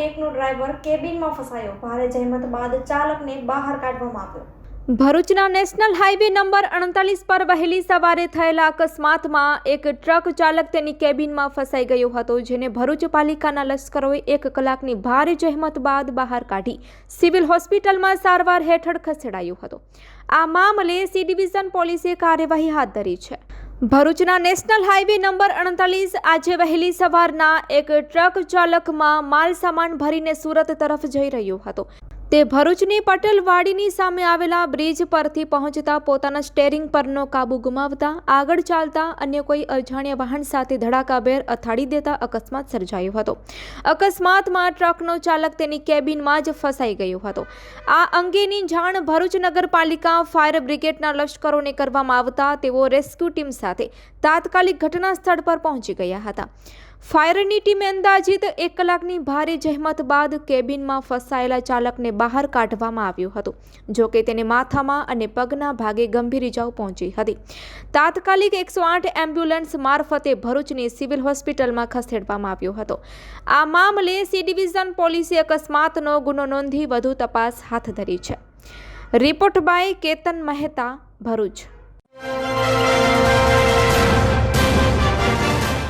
મેકનો driver કેબિનમાં ફસાયો. ભારે જહેમત બાદ ચાલકને બહાર કાઢવામાં આવ્યો. ભરૂચના નેશનલ હાઈવે નંબર 38 પર વહેલી સવારે થયેલા અકસ્માતમાં એક ટ્રક ચાલક તેની કેબિનમાં ફસાઈ ગયો હતો, જેને ભરૂચ પાલિકાના લશ્કરોએ 1 કલાકની ભારે જહેમત બાદ બહાર કાઢી સિવિલ હોસ્પિટલમાં સારવાર હેઠળ ખસેડાયો હતો. આ મામલે સી ડિવિઝન પોલીસે કાર્યવાહી હાથ ધરી છે. ભરૂચના નેશનલ હાઈવે નંબર 38 આજે વહેલી સવારના એક ટ્રક ચાલકમાં માલ સામાન ભરીને સુરત તરફ જઈ રહ્યો હતો. તે ભરૂચની પટેલવાડીની સામે આવેલા બ્રિજ પરથી પહોંચતા પોતાના સ્ટેરિંગ પરનો કાબુ ગુમાવતા આગળ ચાલતા અન્ય કોઈ અજાણ્યા વાહન સાથે ધડાકાભેર અથાડી દેતા અકસ્માત સર્જાયો હતો. અકસ્માતમાં ટ્રકનો ચાલક તેની કેબિનમાં જ ફસાઈ ગયો હતો. આ અંગેની જાણ ભરૂચ નગરપાલિકા ફાયર બ્રિગેડના લશ્કરોને કરવામાં આવતા તેઓ રેસ્ક્યુ ટીમ સાથે તાત્કાલિક ઘટના સ્થળ પર પહોંચી ગયા હતા. ફાયરની ટીમે અંદાજિત 1 કલાકની ભારે જહેમત બાદ કેબિનમાં ફસાયેલા ચાલકને બહાર કાઢવામાં આવ્યો હતો. જો કે તેને માથામાં અને પગના ભાગે ગંભીર ઇજાઓ પહોંચી હતી. તાત્કાલિક 108 એમ્બ્યુલન્સ મારફતે ભરૂચની સિવિલ હોસ્પિટલમાં ખસેડવામાં આવ્યો હતો. આ મામલે સી ડિવિઝન પોલીસે અકસ્માતનો ગુનો નોંધી વધુ તપાસ હાથ ધરી છે. Report by Ketan Mehta, Bharuch.